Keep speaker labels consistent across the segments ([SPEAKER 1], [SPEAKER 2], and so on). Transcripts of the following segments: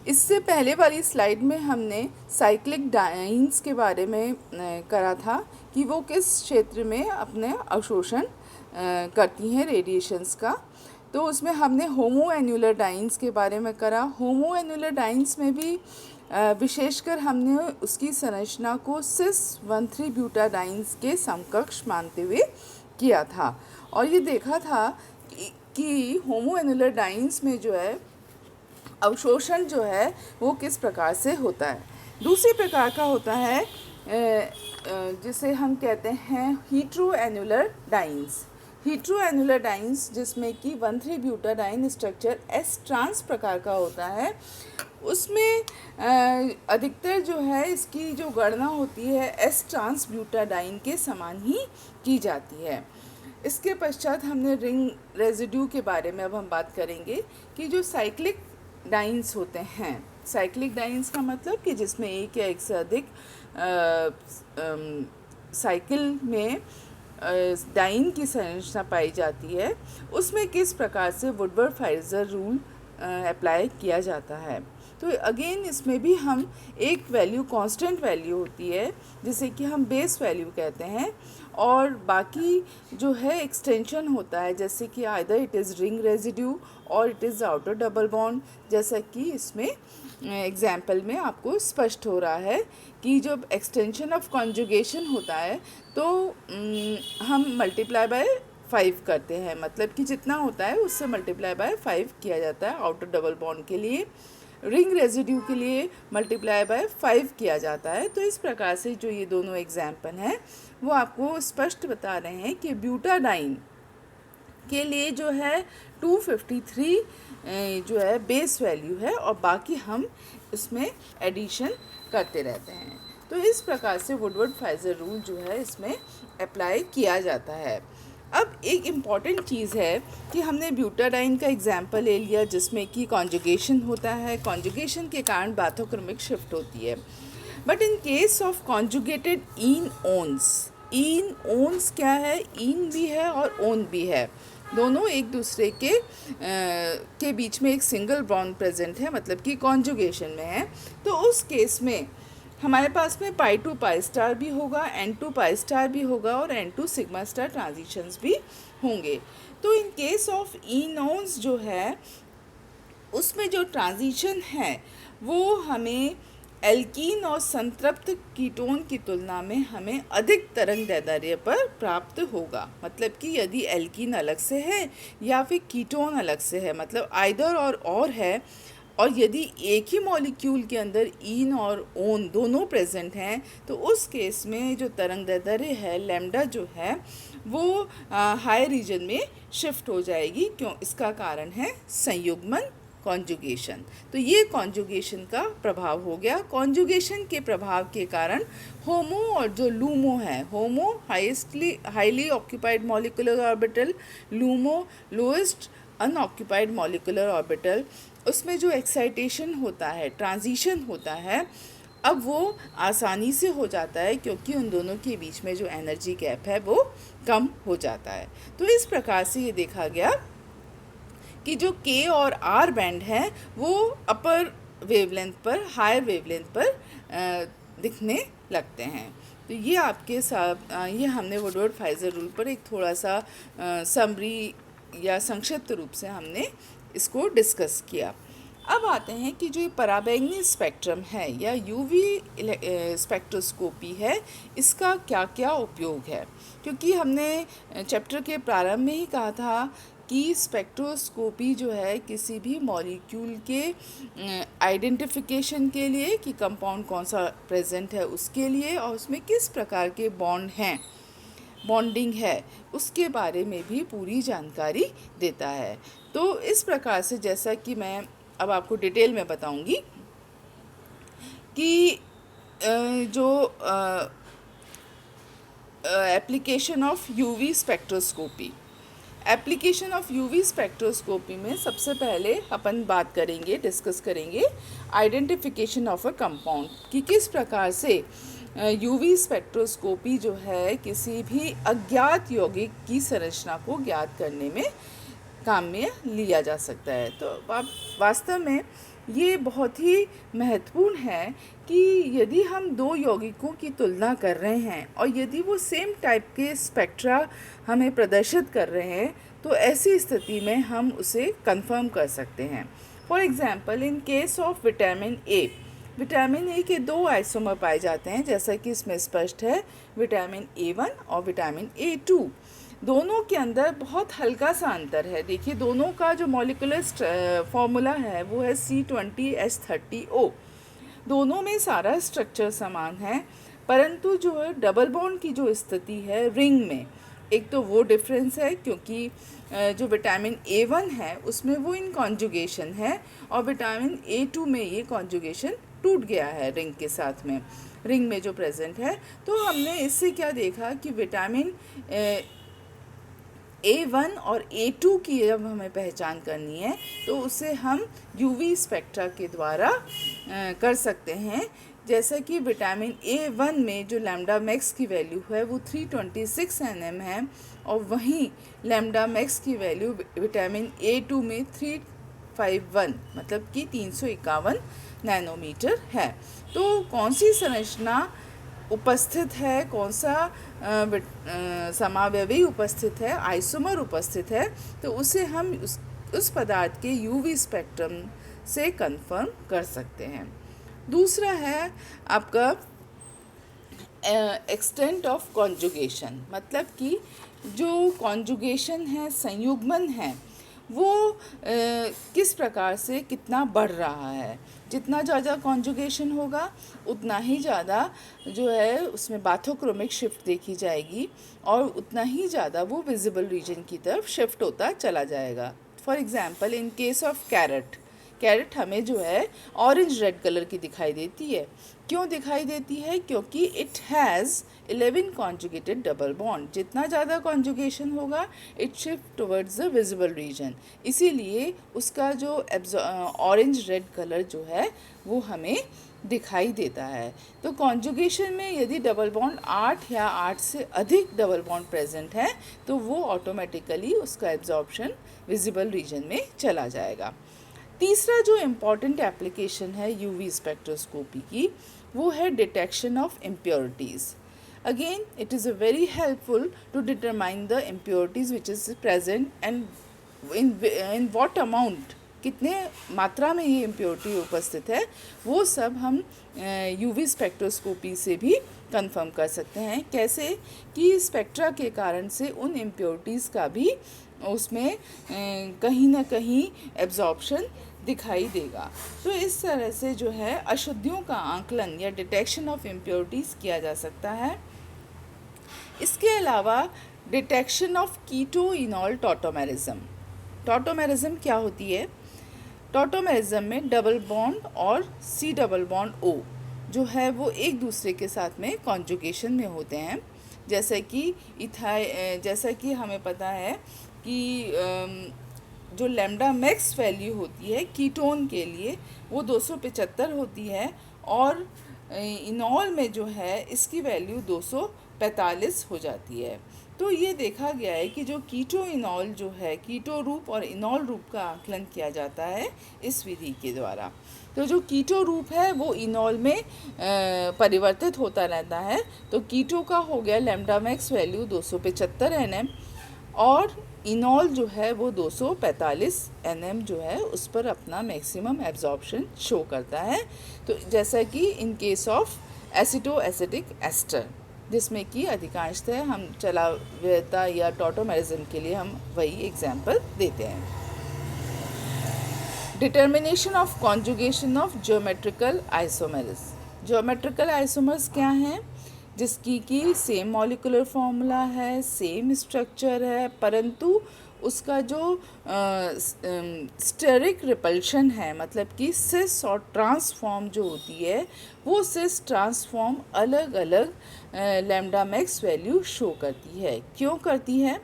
[SPEAKER 1] इससे पहले वाली स्लाइड में हमने साइक्लिक डाइन्स के बारे में करा था कि वो किस क्षेत्र में अपने अवशोषण करती हैं रेडिएशंस का। तो उसमें हमने होमो एन्युलर डाइन्स के बारे में करा। होमो एन्युलर डाइन्स में भी विशेषकर हमने उसकी संरचना को सिस 1,3 ब्यूटाडाइन्स के समकक्ष मानते हुए किया था और ये देखा था कि होमो एन्युलर डाइन्स में जो है अवशोषण जो है वो किस प्रकार से होता है। दूसरे प्रकार का होता है जिसे हम कहते हैं hetero annular dance. Hetero annular dance जिसमें कि 1,3 ब्यूटाडाइन स्ट्रक्चर एस ट्रांस प्रकार का होता है, उसमें अधिकतर जो है इसकी जो गणना होती है एस ट्रांस ब्यूटाडाइन के समान ही की जाती है। इसके पश्चात हमने रिंग रेजिड्यू के बारे में अब हम बात करेंगे कि जो साइक्लिक डाइन्स होते हैं। साइक्लिक डाइन्स का मतलब कि जिसमें एक या एक से अधिक साइकिल में डाइन की संरचना पाई जाती है, उसमें किस प्रकार से वुडवर्ड-फाइजर रूल अप्लाई किया जाता है। तो अगेन इसमें भी हम एक वैल्यू कांस्टेंट वैल्यू होती है जिसे कि हम बेस वैल्यू कहते हैं और बाकी जो है एक्सटेंशन होता है, जैसे कि either it is ring residue और it is outer double bond, जैसा कि इसमें एग्जाम्पल में आपको स्पष्ट हो रहा है कि जब एक्सटेंशन ऑफ कॉन्जुगेशन होता है तो हम मल्टीप्लाई बाय 5 करते हैं, मतलब कि जितना होता है उससे मल्टीप्लाई बाय 5 किया जाता है आउटर डबल बॉन्ड के लिए। रिंग रेजिड्यू के लिए मल्टीप्लाई बाय 5 किया जाता है। तो इस प्रकार से जो ये दोनों एग्जाम्पल हैं वो आपको स्पष्ट बता रहे हैं कि ब्यूटाडाइन के लिए जो है 253 जो है बेस वैल्यू है और बाकी हम इसमें एडिशन करते रहते हैं। तो इस प्रकार से वुडवर्ड-फाइजर रूल जो है इसमें अप्लाई किया जाता है। अब एक इम्पॉर्टेंट चीज़ है कि हमने ब्यूटाडाइन का एग्जाम्पल ले लिया जिसमें कि कॉन्जुगेशन होता है। कॉन्जुगेशन के कारण बाथोक्रमिक शिफ्ट होती है। But in case of conjugated enones क्या है, इन भी है और ओन भी है, दोनों एक दूसरे के बीच में एक सिंगल बॉन्ड प्रेजेंट है, मतलब कि कॉन्जुगेशन में है। तो उस केस में हमारे पास में पाई टू पाई स्टार भी होगा, एन टू पाई स्टार भी होगा और n to sigma star transitions भी होंगे। तो इन केस ऑफ इनोन्स जो है उसमें जो ट्रांजिशन है वो हमें एल्कीन और संतृप्त कीटोन की तुलना में हमें अधिक तरंग दैर्ध्य पर प्राप्त होगा। मतलब कि यदि एल्कीन अलग से है या फिर कीटोन अलग से है, मतलब आइदर और है, और यदि एक ही मॉलिक्यूल के अंदर इन और ओन दोनों प्रेजेंट हैं तो उस केस में जो तरंग दैर्ध्य है लैम्डा जो है वो हाई रीजन में शिफ्ट हो जाएगी। क्यों? इसका कारण है संयुग्मन, कॉन्जुगेशन। तो ये कॉन्जुगेशन का प्रभाव हो गया। कॉन्जुगेशन के प्रभाव के कारण होमो और जो लूमो है, HOMO highly occupied molecular orbital, LUMO lowest unoccupied molecular orbital, उसमें जो एक्साइटेशन होता है, ट्रांजिशन होता है, अब वो आसानी से हो जाता है क्योंकि उन दोनों के बीच में जो एनर्जी गैप है वो कम हो जाता है। तो इस प्रकार से ये देखा गया कि जो के और आर बैंड है वो अपर वेवलेंथ पर, हायर वेवलेंथ पर दिखने लगते हैं। तो ये आपके साथ ये हमने वुडवर्ड-फाइजर रूल पर एक थोड़ा सा समरी या संक्षिप्त रूप से हमने इसको डिस्कस किया। अब आते हैं कि जो ये पराबैंगनी स्पेक्ट्रम है या यूवी स्पेक्ट्रोस्कोपी है, इसका क्या क्या उपयोग है। क्योंकि हमने चैप्टर के प्रारंभ में ही कहा था कि स्पेक्ट्रोस्कोपी जो है किसी भी मॉलिक्यूल के आइडेंटिफिकेशन के लिए कि कंपाउंड कौन सा प्रेजेंट है उसके लिए और उसमें किस प्रकार के बॉन्ड हैं, बॉन्डिंग है, उसके बारे में भी पूरी जानकारी देता है। तो इस प्रकार से जैसा कि मैं अब आपको डिटेल में बताऊंगी कि जो application of UV spectroscopy, application of UV spectroscopy में सबसे पहले अपन बात करेंगे, डिस्कस करेंगे आइडेंटिफिकेशन ऑफ अ कंपाउंड कि किस प्रकार से यूवी स्पेक्ट्रोस्कोपी जो है किसी भी अज्ञात यौगिक की संरचना को ज्ञात करने में काम में लिया जा सकता है। तो आप वास्तव में ये बहुत ही महत्वपूर्ण है कि यदि हम दो यौगिकों की तुलना कर रहे हैं और यदि वो सेम टाइप के स्पेक्ट्रा हमें प्रदर्शित कर रहे हैं तो ऐसी स्थिति में हम उसे कंफर्म कर सकते हैं। For example, in case of vitamin A के दो आइसोमर पाए जाते हैं, जैसा कि इसमें स्पष्ट है, विटामिन A1 और विटामिन A2। दोनों के अंदर बहुत हल्का सा अंतर है। देखिए, दोनों का जो मॉलिक्यूलर फॉर्मूला है वो है C20H30O। दोनों में सारा स्ट्रक्चर समान है, परंतु जो है डबल बॉन्ड की जो स्थिति है रिंग में, एक तो वो डिफरेंस है क्योंकि जो विटामिन A1 है उसमें वो इन कॉन्जुगेशन है और विटामिन A2 में ये कॉन्जुगेशन टूट गया है रिंग में जो प्रेजेंट है। तो हमने इससे क्या देखा कि विटामिन A1 और A2 की जब हमें पहचान करनी है तो उसे हम UV स्पेक्ट्रा के द्वारा कर सकते हैं। जैसा कि विटामिन A1 में जो लैम्डा मैक्स की वैल्यू है वो 326 nm है और वहीं लैम्डा मैक्स की वैल्यू विटामिन A2 में 351 मतलब कि 351 नैनोमीटर है। तो कौन सी संरचना उपस्थित है, कौन सा समावयवी उपस्थित है, आइसोमर उपस्थित है, तो उसे हम उस पदार्थ के यूवी स्पेक्ट्रम से कंफर्म कर सकते हैं। दूसरा है आपका एक्सटेंट ऑफ कॉन्जुगेशन, मतलब कि जो कॉन्जुगेशन है, संयुग्मन है, वो किस प्रकार से कितना बढ़ रहा है। जितना ज़्यादा कॉन्जुगेशन होगा उतना ही ज़्यादा जो है उसमें बाथोक्रोमिक शिफ्ट देखी जाएगी और उतना ही ज़्यादा वो विजिबल रीजन की तरफ शिफ्ट होता चला जाएगा। For example, in case of carrot हमें जो है ऑरेंज रेड कलर की दिखाई देती है। क्यों दिखाई देती है? क्योंकि it has 11 conjugated double bond. जितना ज़्यादा कॉन्जुगेशन होगा it shift towards the visible region, इसीलिए उसका जो ऑरेंज रेड कलर जो है वो हमें दिखाई देता है। तो कॉन्जुगेशन में यदि डबल बॉन्ड 8 या 8 से अधिक डबल बॉन्ड प्रेजेंट है तो वो ऑटोमेटिकली उसका एब्जॉर्प्शन विजिबल रीजन में चला जाएगा। तीसरा जो इम्पॉर्टेंट एप्लीकेशन है यूवी स्पेक्ट्रोस्कोपी की वो है detection of impurities. Again it is a very helpful to determine the impurities which is present and in what amount, कितने मात्रा में ये इम्प्योरिटी उपस्थित है, वो सब हम यूवी स्पेक्ट्रोस्कोपी से भी कंफर्म कर सकते हैं। कैसे? कि स्पेक्ट्रा के कारण से उन इम्प्योरिटीज़ का भी उसमें कहीं ना कहीं एब्जॉर्प्शन दिखाई देगा। तो इस तरह से जो है अशुद्धियों का आंकलन या डिटेक्शन ऑफ इम्प्योरिटीज़ किया जा सकता है। इसके अलावा detection of keto enol tautomerism क्या होती है? टॉटोमेरिज्म में डबल बॉन्ड और C डबल बॉन्ड O जो है वो एक दूसरे के साथ में कॉन्जुगेशन में होते हैं। जैसा कि हमें पता है कि जो लैम्डा मैक्स वैल्यू होती है कीटोन के लिए वो 275 होती है और इनॉल में जो है इसकी वैल्यू 245 हो जाती है। तो ये देखा गया है कि जो कीटो इनॉल जो है, कीटो रूप और इनॉल रूप का आकलन किया जाता है इस विधि के द्वारा। तो जो कीटो रूप है वो इनॉल में परिवर्तित होता रहता है। तो कीटो का हो गया लैम्डा मैक्स वैल्यू 275 nm और इनॉल जो है वो 245 nm जो है उस पर अपना मैक्सिमम एब्जॉर्प्शन शो करता है। तो जैसा कि इन केस ऑफ एसिटोएसिटिक एस्टर, जिसमें कि अधिकांशतः हम चलाव्यता या टॉटोमेरिज्म के लिए हम वही एग्जाम्पल देते हैं। Determination of conjugation of geometrical isomers क्या हैं? जिसकी कि सेम मॉलिक्यूलर फॉर्मूला है, सेम स्ट्रक्चर है, परंतु उसका जो स्टेरिक रिपल्शन है, मतलब कि सिस और ट्रांसफॉर्म जो होती है वो सिस ट्रांसफॉर्म अलग अलग लैम्डा मैक्स वैल्यू शो करती है। क्यों करती है?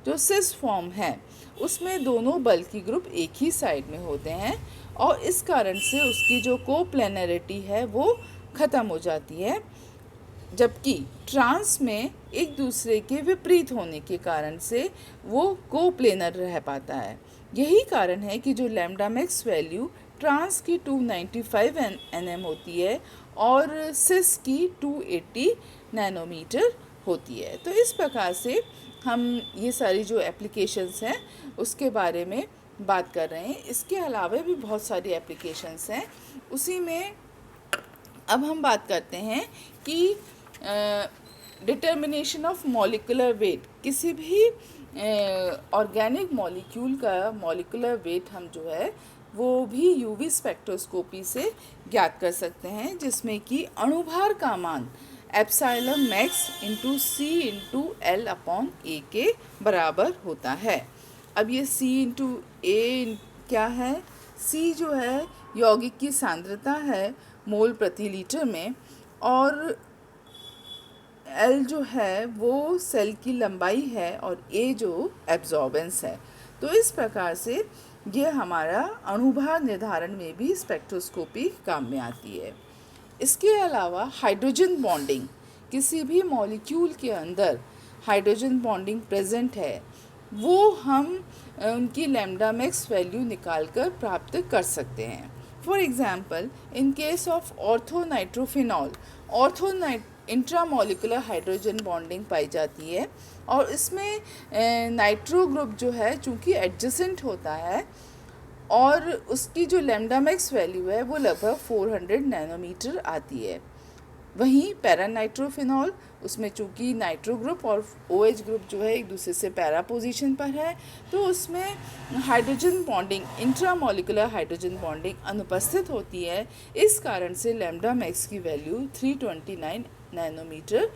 [SPEAKER 1] जो सिस फॉर्म है उसमें दोनों बल्की ग्रुप एक ही साइड में होते हैं और इस कारण से उसकी जो कोप्लेनरिटी है वो ख़त्म हो जाती है, जबकि ट्रांस में एक दूसरे के विपरीत होने के कारण से वो कोप्लेनर रह पाता है। यही कारण है कि जो लैम्डा मैक्स वैल्यू ट्रांस की 295 nm होती है और सिस की 280 नैनोमीटर होती है। तो इस प्रकार से हम ये सारी जो एप्लीकेशंस हैं उसके बारे में बात कर रहे हैं। इसके अलावा भी बहुत सारी एप्लीकेशंस हैं। उसी में अब हम बात करते हैं कि डिटर्मिनेशन ऑफ मॉलिक्यूलर वेट, किसी भी ऑर्गेनिक मॉलिक्यूल का मॉलिक्यूलर वेट हम जो है वो भी यूवी स्पेक्ट्रोस्कोपी से ज्ञात कर सकते हैं, जिसमें कि अणुभार का मान एप्सिलॉन मैक्स इंटू सी इंटू एल अपॉन ए के बराबर होता है। अब ये सी इंटू ए क्या है? सी जो है यौगिक की सांद्रता है मोल प्रति लीटर में, और एल जो है वो सेल की लंबाई है, और ए जो एब्जॉर्बेंस है। तो इस प्रकार से ये हमारा अणुभार निर्धारण में भी स्पेक्ट्रोस्कोपी काम में आती है। इसके अलावा हाइड्रोजन बॉन्डिंग, किसी भी मॉलिक्यूल के अंदर हाइड्रोजन बॉन्डिंग प्रेजेंट है, वो हम उनकी लैम्डा मैक्स वैल्यू निकाल कर प्राप्त कर सकते हैं। For example, in case of orthonitrophenol, intramolecular hydrogen bonding पाई जाती है, और इसमें नाइट्रो ग्रुप जो है चूँकि एडजेसेंट होता है, और उसकी जो लैम्डा मैक्स वैल्यू है वो लगभग 400 नैनोमीटर आती है। वहीं पैरानाइट्रोफिनॉल, उसमें चूँकि नाइट्रो ग्रुप और OH ग्रुप जो है एक दूसरे से पैरा पोजीशन पर है, तो उसमें hydrogen bonding, intramolecular hydrogen bonding अनुपस्थित होती है। इस कारण से लैम्डा मैक्स की वैल्यू 329 नैनोमीटर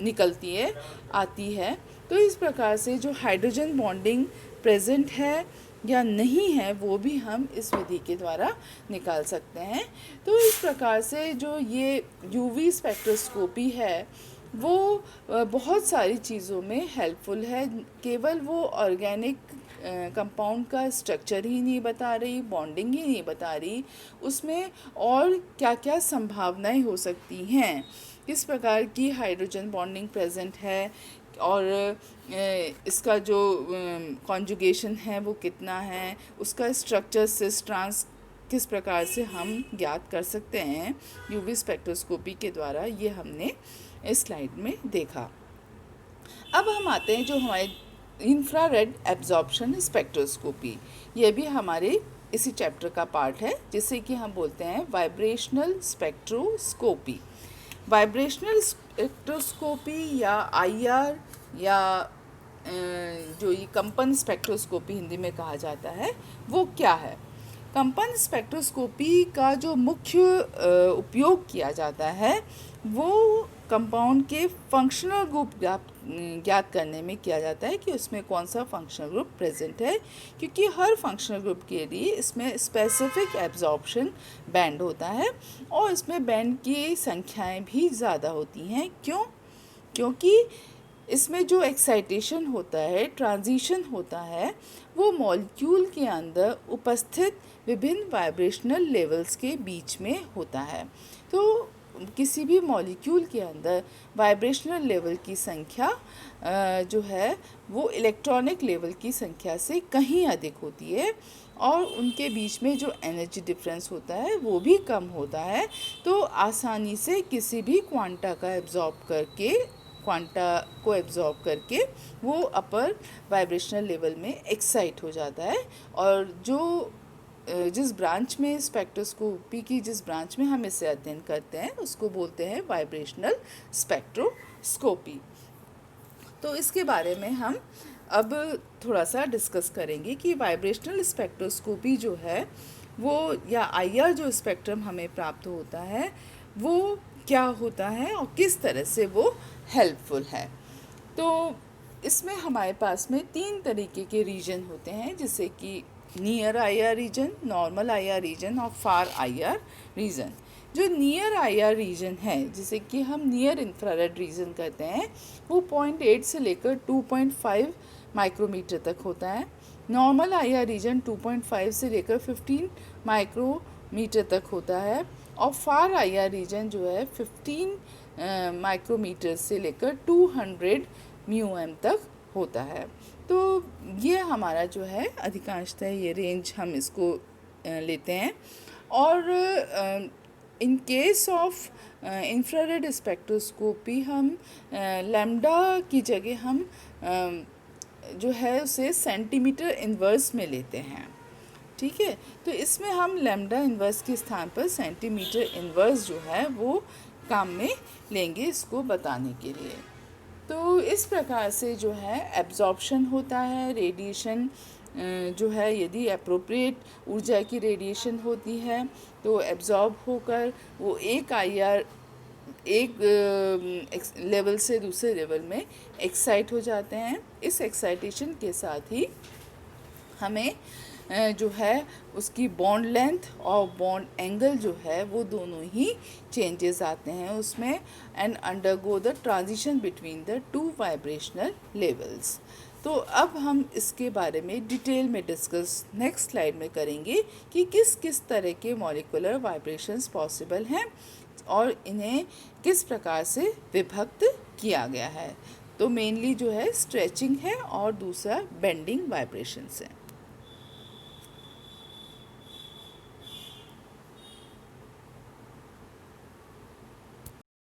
[SPEAKER 1] निकलती है, आती है। तो इस प्रकार से जो हाइड्रोजन बॉन्डिंग प्रेजेंट है या नहीं है वो भी हम इस विधि के द्वारा निकाल सकते हैं। तो इस प्रकार से जो ये यूवी स्पेक्ट्रोस्कोपी है वो बहुत सारी चीज़ों में हेल्पफुल है। केवल वो ऑर्गेनिक कंपाउंड का स्ट्रक्चर ही नहीं बता रही, बॉन्डिंग ही नहीं बता रही, उसमें और क्या क्या संभावनाएं हो सकती हैं, किस प्रकार की हाइड्रोजन बॉन्डिंग प्रेजेंट है, और इसका जो कॉन्जुगेशन है वो कितना है, उसका स्ट्रक्चर सिस ट्रांस किस प्रकार से हम ज्ञात कर सकते हैं यूवी स्पेक्ट्रोस्कोपी के द्वारा, ये हमने इस स्लाइड में देखा। अब हम आते हैं जो हमारे इंफ्रारेड एब्जॉर्प्शन स्पेक्ट्रोस्कोपी, ये भी हमारे इसी चैप्टर का पार्ट है, जिसे कि हम बोलते हैं वाइब्रेशनल स्पेक्ट्रोस्कोपी। वाइब्रेशनल स्पेक्ट्रोस्कोपी या IR या जो ये कंपन स्पेक्ट्रोस्कोपी हिंदी में कहा जाता है, वो क्या है? कंपन स्पेक्ट्रोस्कोपी का जो मुख्य उपयोग किया जाता है वो कंपाउंड के फंक्शनल ग्रुप ज्ञात करने में किया जाता है कि उसमें कौन सा फंक्शनल ग्रुप प्रेजेंट है, क्योंकि हर फंक्शनल ग्रुप के लिए इसमें स्पेसिफिक एब्जॉर्प्शन बैंड होता है, और इसमें बैंड की संख्याएं भी ज़्यादा होती हैं। क्योंकि इसमें जो एक्साइटेशन होता है, ट्रांजिशन होता है, वो मॉलिक्यूल के अंदर उपस्थित विभिन्न वाइब्रेशनल लेवल्स के बीच में होता है। तो किसी भी मॉलिक्यूल के अंदर वाइब्रेशनल लेवल की संख्या जो है वो इलेक्ट्रॉनिक लेवल की संख्या से कहीं अधिक होती है, और उनके बीच में जो एनर्जी डिफरेंस होता है वो भी कम होता है। तो आसानी से किसी भी क्वांटा को एब्जॉर्ब करके वो अपर वाइब्रेशनल लेवल में एक्साइट हो जाता है, और जिस ब्रांच में स्पेक्ट्रोस्कोपी की जिस ब्रांच में हम इसे अध्ययन करते हैं उसको बोलते हैं वाइब्रेशनल स्पेक्ट्रोस्कोपी। तो इसके बारे में हम अब थोड़ा सा डिस्कस करेंगे कि वाइब्रेशनल स्पेक्ट्रोस्कोपी जो है वो, या IR जो स्पेक्ट्रम हमें प्राप्त होता है वो क्या होता है और किस तरह से वो हेल्पफुल है। तो इसमें हमारे पास में 3 तरीके के रीजन होते हैं, जैसे कि near IR region, normal IR region और फार IR रीजन। जो नियर IR रीजन है, जिसे कि हम नियर इंफ्रारेड रीजन कहते हैं, वो 0.8 से लेकर 2.5 माइक्रोमीटर तक होता है। नॉर्मल IR रीजन 2.5 से लेकर 15 माइक्रोमीटर तक होता है, और फार IR रीजन जो है 15 माइक्रोमीटर से लेकर 200 μm तक होता है। तो ये हमारा जो है अधिकांशतः ये रेंज हम इसको लेते हैं। और इन केस ऑफ इंफ्रारेड स्पेक्ट्रोस्कोपी हम लैम्डा की जगह हम जो है उसे सेंटीमीटर इन्वर्स में लेते हैं। ठीक है, तो इसमें हम लैम्डा इन्वर्स के स्थान पर सेंटीमीटर इन्वर्स जो है वो काम में लेंगे इसको बताने के लिए। तो इस प्रकार से जो है एब्जॉर्प्शन होता है, रेडिएशन जो है यदि अप्रोप्रिएट ऊर्जा की रेडिएशन होती है तो एब्जॉर्ब होकर वो एक लेवल से दूसरे लेवल में एक्साइट हो जाते हैं। इस एक्साइटेशन के साथ ही हमें जो है उसकी बॉन्ड लेंथ और बॉन्ड एंगल जो है वो दोनों ही चेंजेस आते हैं उसमें, and undergo the transition between the two vibrational levels. तो अब हम इसके बारे में डिटेल में डिस्कस नेक्स्ट स्लाइड में करेंगे कि किस किस तरह के मॉलिक्यूलर वाइब्रेशंस पॉसिबल हैं और इन्हें किस प्रकार से विभक्त किया गया है। तो मेनली जो है स्ट्रेचिंग है और दूसरा बेंडिंग वाइब्रेशंस है।